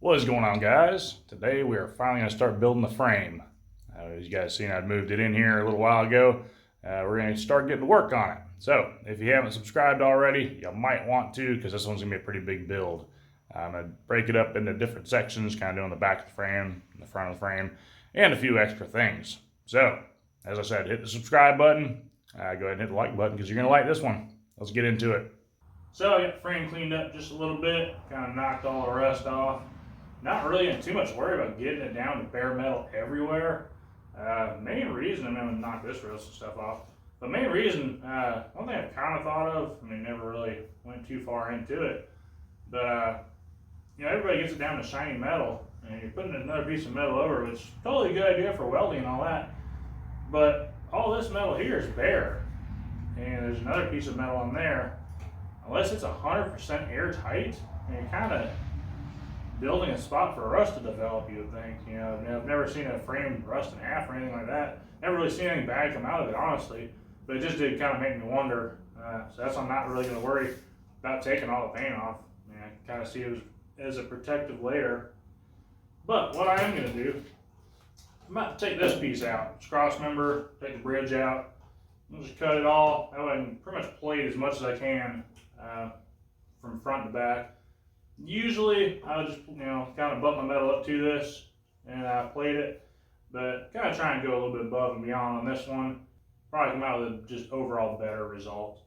What is going on, guys? Today we are finally going to start building the frame. As you guys seen, I'd moved it in here a little while ago. We're going to start getting to work on it. So if you haven't subscribed already, you might want to, because this one's going to be a pretty big build. I'm going to break it up into different sections, kind of doing the back of the frame, the front of the frame, and a few extra things. So, as I said, hit the subscribe button. Go ahead and hit the like button, because you're going to like this one. Let's get into it. So I got the frame cleaned up just a little bit, kind of knocked all the rust off. Not really in too much worry about getting it down to bare metal everywhere. Main reason, I'm going to knock this rust and stuff off, but main reason, one thing I've kind of thought of, I mean, never really went too far into it, but everybody gets it down to shiny metal, and you're putting another piece of metal over, which is totally a good idea for welding and all that, but all this metal here is bare, and there's another piece of metal on there. Unless it's 100% airtight, and you're kind of building a spot for rust to develop, you would think. I've never seen a frame rust in half or anything like that. Never really seen anything bad come out of it, honestly. But it just did kind of make me wonder. So that's why I'm not really going to worry about taking all the paint off. I can kind of see it as a protective layer. But what I am going to do, I'm about to take this piece out. It's cross member, take the bridge out. I'll just cut it all. That way I can pretty much plate as much as I can from front to back. Usually I'll just kind of bump my metal up to this and plate it, but kind of try and go a little bit above and beyond on this one. Probably come out with a just overall better result.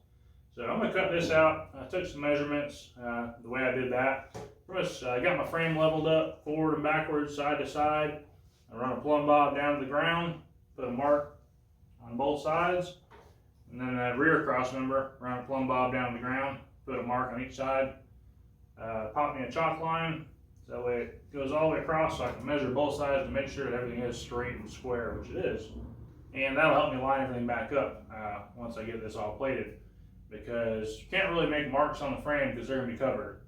So I'm going to cut this out. I took some measurements the way I did that. I got my frame leveled up forward and backwards, side to side. I run a plumb bob down to the ground, put a mark on both sides, and then that rear cross member, run a plumb bob down to the ground, put a mark on each side. Pop me a chalk line, so that way it goes all the way across, so I can measure both sides to make sure that everything is straight and square, which it is. And that'll help me line everything back up once I get this all plated, because you can't really make marks on the frame because they're going to be covered.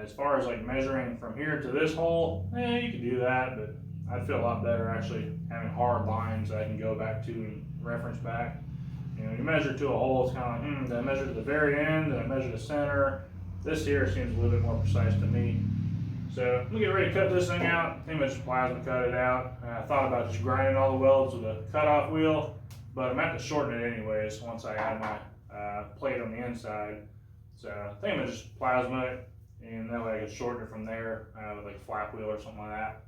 As far as like measuring from here to this hole, you can do that, but I'd feel a lot better actually having hard lines that I can go back to and reference back. You measure to a hole, it's kind of like, did I measure to the very end? Did I measure the center? This here seems a little bit more precise to me. So I'm gonna get ready to cut this thing out. I think I just plasma cut it out. I thought about just grinding all the welds with a cutoff wheel, but I'm gonna have to shorten it anyways once I add my plate on the inside. So I think I'm gonna just plasma it, and that way I can shorten it from there with like a flap wheel or something like that.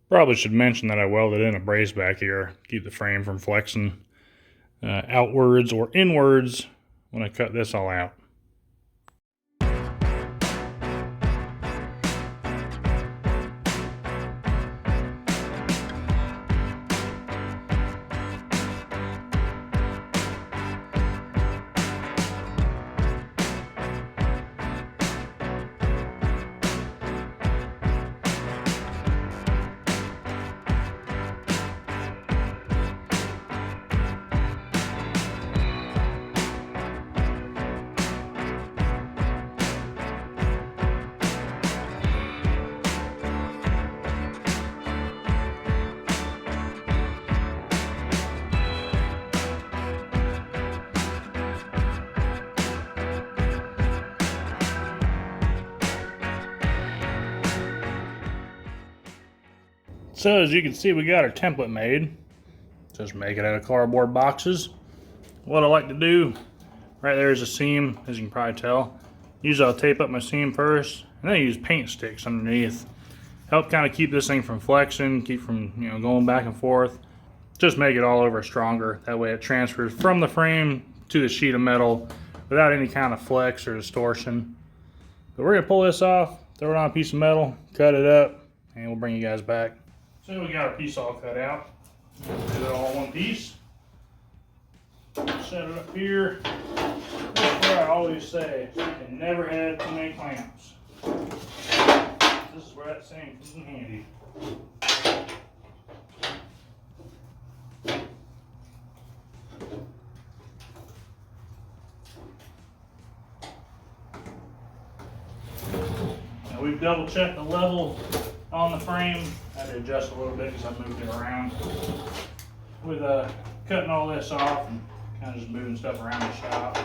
Probably should mention that I welded in a brace back here to keep the frame from flexing outwards or inwards when I cut this all out. So as you can see, we got our template made. Just make it out of cardboard boxes. What I like to do, right there is a seam, as you can probably tell. Usually I'll tape up my seam first, and then I use paint sticks underneath. Help kind of keep this thing from flexing, keep from going back and forth. Just make it all over stronger. That way it transfers from the frame to the sheet of metal without any kind of flex or distortion. But we're gonna pull this off, throw it on a piece of metal, cut it up, and we'll bring you guys back. So we got our piece all cut out. We'll do it all in one piece. Set it up here. That's where I always say, you can never have too many clamps. This is where that saying comes in handy. Now we've double checked the level on the frame. I had to adjust a little bit because I moved it around. With cutting all this off and kind of just moving stuff around the shop.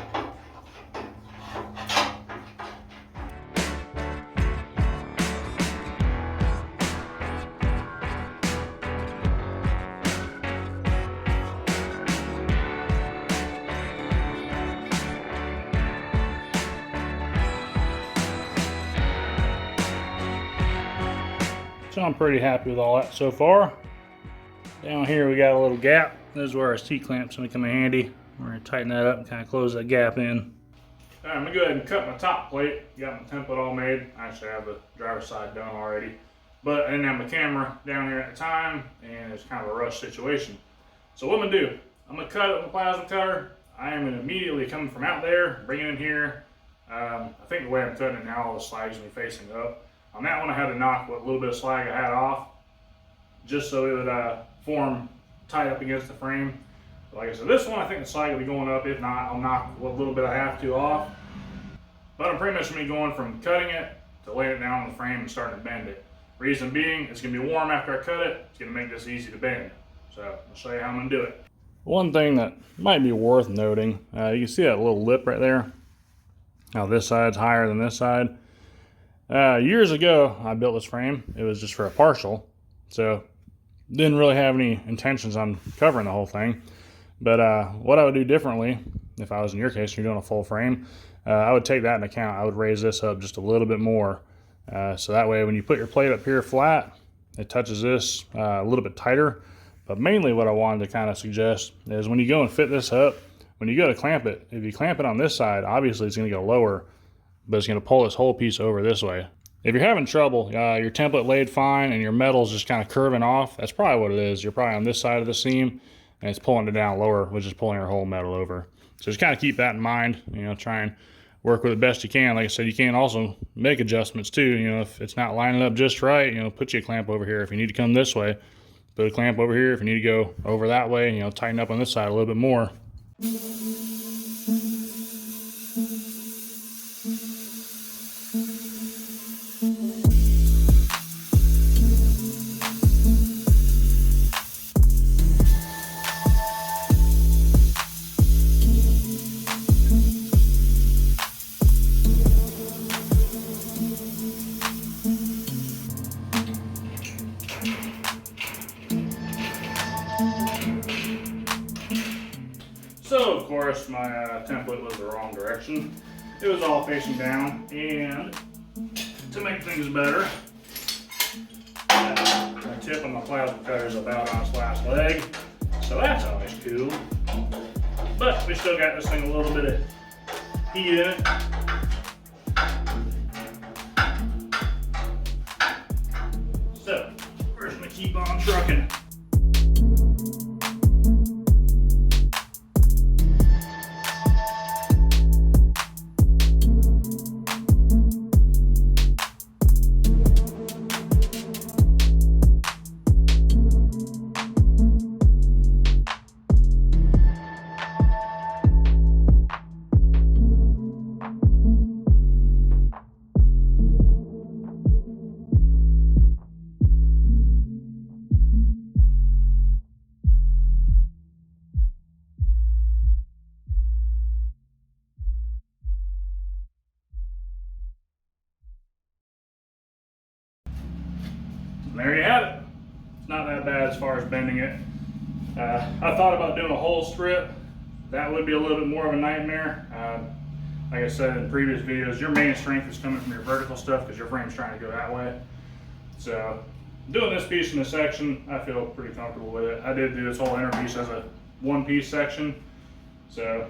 So I'm pretty happy with all that so far. Down here we got a little gap. This is where our C-clamp's gonna come in handy. We're gonna tighten that up and kind of close that gap in. All right, I'm gonna go ahead and cut my top plate. Got my template all made. I actually have the driver's side done already. But I didn't have my camera down here at the time, and it's kind of a rush situation. So what I'm gonna do, I'm gonna cut it with a plasma cutter. I am gonna immediately come from out there, bring it in here. I think the way I'm cutting it now, all the slag's gonna be facing up. On that one, I had to knock what little bit of slag I had off, just so it would form tight up against the frame. But like I said, this one, I think the slag will be going up. If not, I'll knock what little bit I have to off. But I'm pretty much gonna be going from cutting it to laying it down on the frame and starting to bend it. Reason being, it's gonna be warm after I cut it. It's gonna make this easy to bend. So I'll show you how I'm gonna do it. One thing that might be worth noting, you can see that little lip right there. Now this side's higher than this side. Years ago, I built this frame. It was just for a partial, so didn't really have any intentions on covering the whole thing. But what I would do differently, if I was in your case, you're doing a full frame, I would take that into account. I would raise this up just a little bit more. So that way when you put your plate up here flat, it touches this a little bit tighter. But mainly what I wanted to kind of suggest is when you go and fit this up, when you go to clamp it, if you clamp it on this side, obviously it's going to go lower, but it's going to pull this whole piece over this way. If you're having trouble, your template laid fine and your metal's just kind of curving off, that's probably what it is. You're probably on this side of the seam and it's pulling it down lower, which is pulling your whole metal over. So just kind of keep that in mind, try and work with it best you can. Like I said, you can also make adjustments too. If it's not lining up just right, put you a clamp over here. If you need to come this way, put a clamp over here. If you need to go over that way, tighten up on this side a little bit more. So, of course, my template was the wrong direction. It was all facing down, and to make things better, the tip of my plasma cutter is about on its last leg, so that's always cool. But we still got this thing a little bit of heat in it. So, we're just gonna keep on trucking. And there you have it. It's not that bad as far as bending it. I thought about doing a whole strip. That would be a little bit more of a nightmare. Like I said in previous videos, your main strength is coming from your vertical stuff because your frame's trying to go that way. So doing this piece in this section, I feel pretty comfortable with it. I did do this whole inner piece as a one-piece section. So,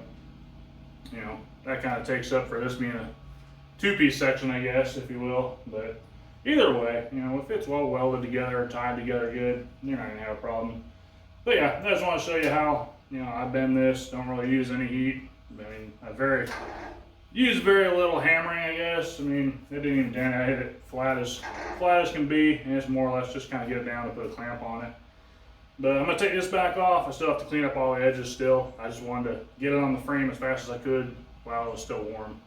that kind of takes up for this being a two-piece section, I guess, if you will. But either way, if it's well welded together and tied together good, you're not gonna have a problem. But yeah, I just want to show you how, I bend this, don't really use any heat. I use very little hammering, I guess. It didn't even dent. I hit it flat as can be, and it's more or less just kind of get it down to put a clamp on it. But I'm gonna take this back off. I still have to clean up all the edges still. I just wanted to get it on the frame as fast as I could while it was still warm.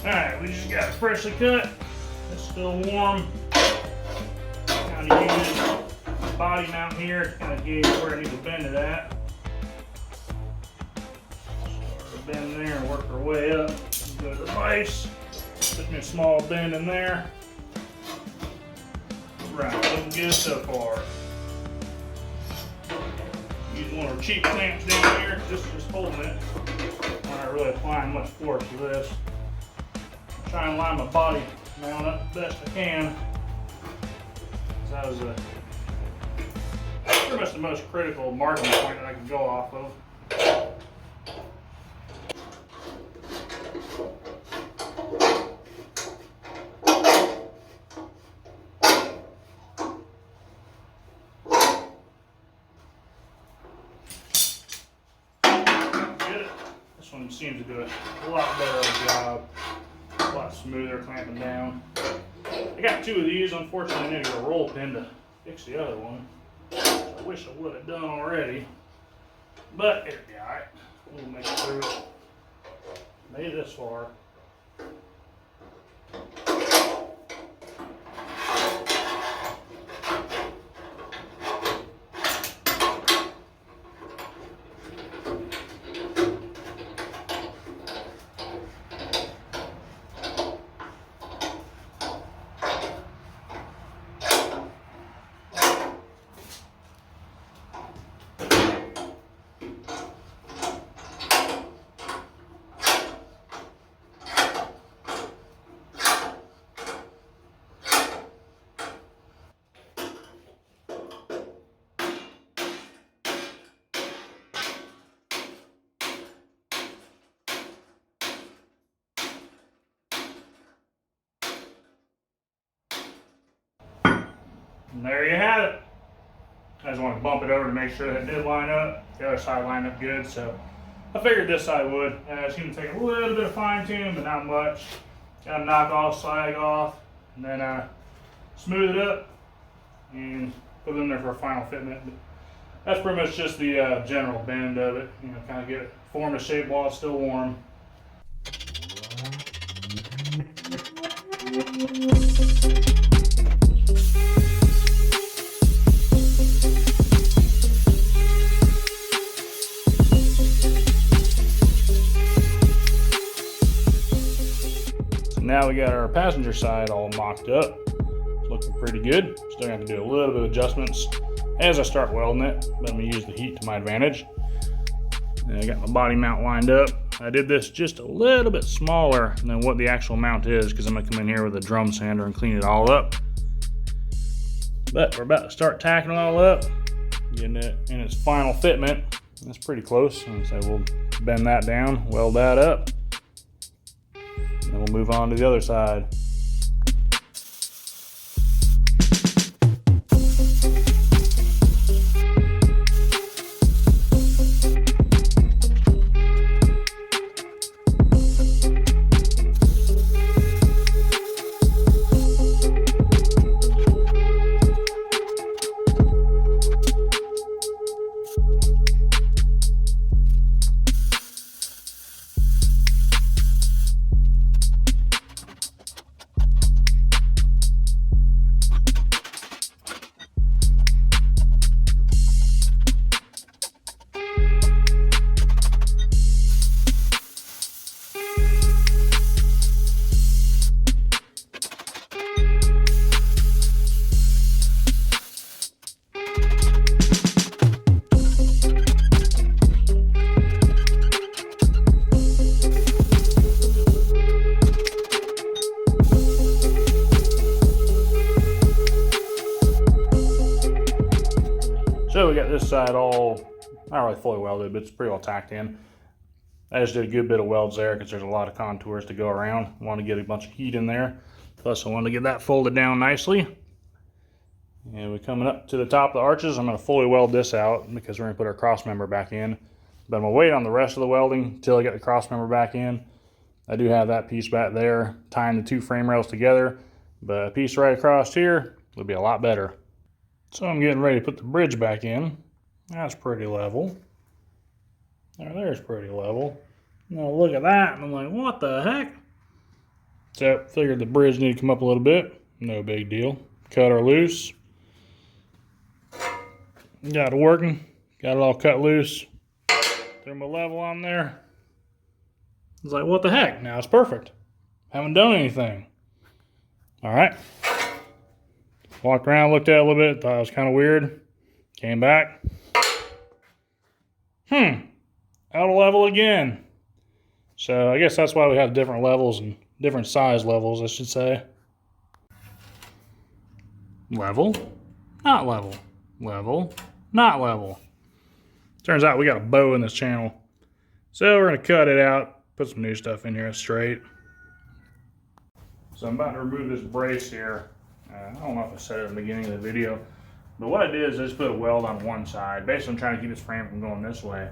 Alright, we just got it freshly cut. It's still warm. Kind of use the body mount here to kind of gauge where I need to bend it at. Start to bend there and work our way up. Go to the base. Put me a small bend in there. Right, looking good so far. Use one of our cheap clamps down here, just holding it. I'm not really applying much force to this. Try and line my body mount up the best I can. That was pretty much the most critical marking point that I can go off of. This one seems to do a lot better of a job, a lot smoother clamping down. I got two of these. Unfortunately, I need to get a roll pin to fix the other one. I wish I would have done already, but it'll be alright. We'll make it through it. Made it this far. And there you have it. I just want to bump it over to make sure that it did line up. The other side lined up good, so I figured this side would. It's going to take a little bit of fine tune, but not much. Got to knock off, slag off, and then smooth it up and put it in there for a final fitment. But that's pretty much just the general bend of it. You know, kind of get it form a shape while it's still warm. Now we got our passenger side all mocked up. It's looking pretty good. Still have to do a little bit of adjustments as I start welding it, but I'm gonna use the heat to my advantage. And I got my body mount lined up. I did this just a little bit smaller than what the actual mount is because I'm gonna come in here with a drum sander and clean it all up. But we're about to start tacking it all up, getting it in its final fitment. That's pretty close. So we'll bend that down, weld that up. And we'll move on to the other side. So we got this side all, not really fully welded, but it's pretty well tacked in. I just did a good bit of welds there because there's a lot of contours to go around. I want to get a bunch of heat in there. Plus I want to get that folded down nicely. And we're coming up to the top of the arches. I'm going to fully weld this out because we're going to put our cross member back in. But I'm going to wait on the rest of the welding until I get the cross member back in. I do have that piece back there tying the two frame rails together. But a piece right across here would be a lot better. So I'm getting ready to put the bridge back in. That's pretty level. There's pretty level. Now look at that, and I'm like, what the heck? So figured the bridge needed to come up a little bit. No big deal. Cut her loose. Got it working. Got it all cut loose. Threw my level on there. It's like, what the heck? Now it's perfect. Haven't done anything. All right. Walked around, looked at it a little bit, thought it was kind of weird. Came back. Out of level again. So I guess that's why we have different levels and different size levels, I should say. Level, not level. Level, not level. Turns out we got a bow in this channel. So we're going to cut it out, put some new stuff in here straight. So I'm about to remove this brace here. I don't know if I said it at the beginning of the video, but what I did is I just put a weld on one side. Basically, I'm trying to keep this frame from going this way.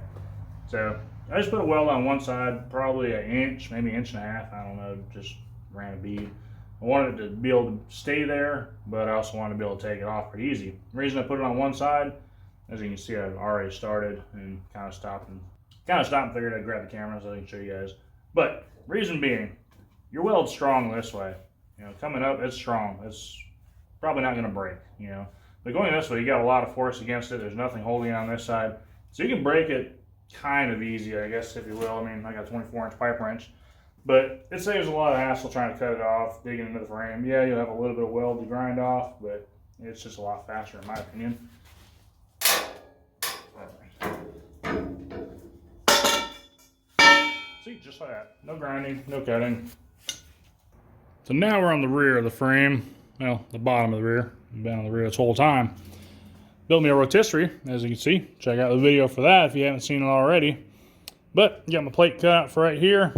So I just put a weld on one side, probably an inch, maybe an inch and a half. I don't know, just ran a bead. I wanted it to be able to stay there, but I also wanted to be able to take it off pretty easy. The reason I put it on one side, as you can see, I've already started and kind of stopped and figured I'd grab the camera so I can show you guys. But reason being, your weld's strong this way. You know, coming up, it's strong. It's probably not going to break, you know. But going this way, you got a lot of force against it. There's nothing holding it on this side. So you can break it kind of easy, I guess, if you will. I mean, I got a 24-inch pipe wrench. But it saves a lot of hassle trying to cut it off, digging into the frame. Yeah, you'll have a little bit of weld to grind off, but it's just a lot faster in my opinion. See, just like that. No grinding, no cutting. So now we're on the rear of the frame. Well, the bottom of the rear. I've been on the rear this whole time. Built me a rotisserie, as you can see. Check out the video for that if you haven't seen it already. But got my plate cut out for right here.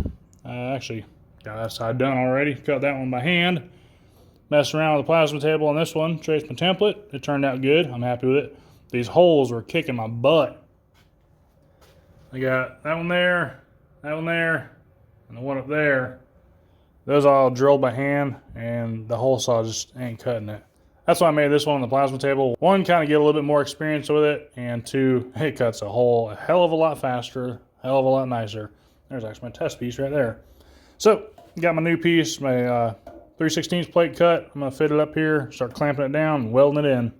Actually, got that side done already. Cut that one by hand. Messed around with the plasma table on this one. Traced my template. It turned out good. I'm happy with it. These holes were kicking my butt. I got that one there, and the one up there. Those all drilled by hand, and the hole saw just ain't cutting it. That's why I made this one on the plasma table. One, kind of get a little bit more experience with it, and two, it cuts a hole a hell of a lot faster, hell of a lot nicer. There's actually my test piece right there. So, got my new piece, my 3/16 plate cut. I'm gonna fit it up here, start clamping it down, and welding it in.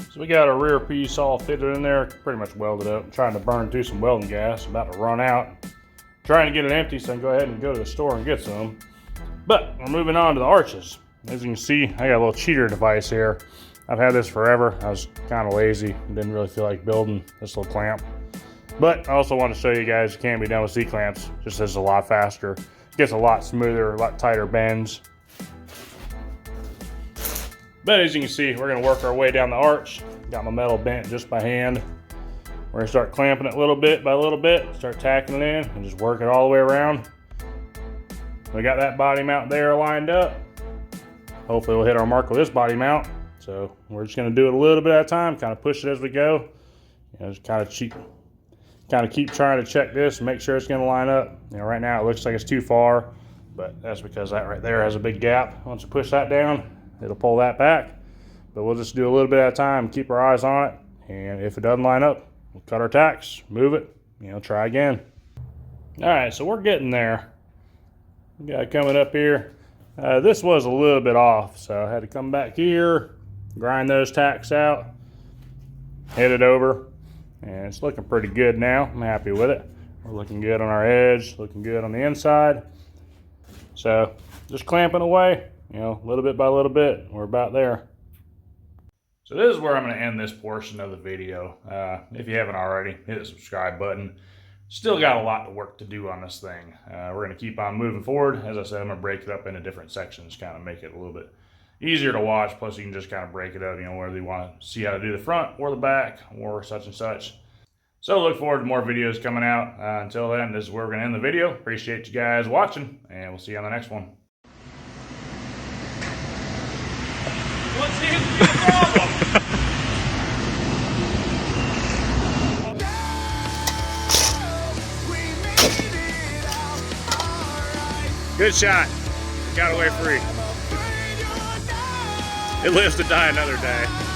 So we got our rear piece all fitted in there, pretty much welded up. I'm trying to burn through some welding gas, about to run out. Trying to get it empty so I can go ahead and go to the store and get some. But we're moving on to the arches. As you can see, I got a little cheater device here. I've had this forever. I was kind of lazy, didn't really feel like building this little clamp. But I also want to show you guys it can be done with C-clamps. Just is a lot faster. Gets a lot smoother, a lot tighter bends. But as you can see, we're going to work our way down the arch. Got my metal bent just by hand. We're going to start clamping it little bit by little bit, start tacking it in, and just work it all the way around. We got that body mount there lined up. Hopefully we'll hit our mark with this body mount. So we're just going to do it a little bit at a time, kind of push it as we go. You know, just kind kind of keep trying to check this and make sure it's going to line up. You know, right now it looks like it's too far, but that's because that right there has a big gap. Once you push that down, it'll pull that back. But we'll just do a little bit at a time, keep our eyes on it, and if it doesn't line up, we'll cut our tacks, move it, you know, try again. All right, so we're getting there. We got it coming up here. This was a little bit off, so I had to come back here, grind those tacks out, hit it over, and it's looking pretty good now. I'm happy with it. We're looking good on our edge, looking good on the inside. So just clamping away, you know, little bit by little bit. We're about there. So this is where I'm going to end this portion of the video. If you haven't already, hit the subscribe button. Still got a lot of work to do on this thing. We're going to keep on moving forward. As I said, I'm going to break it up into different sections, kind of make it a little bit easier to watch. Plus, you can just kind of break it up, you know, whether you want to see how to do the front or the back or such and such. So look forward to more videos coming out. Until then, this is where we're going to end the video. Appreciate you guys watching, and we'll see you on the next one. What seems to be the problem? Good shot. Got away free. It lives to die another day.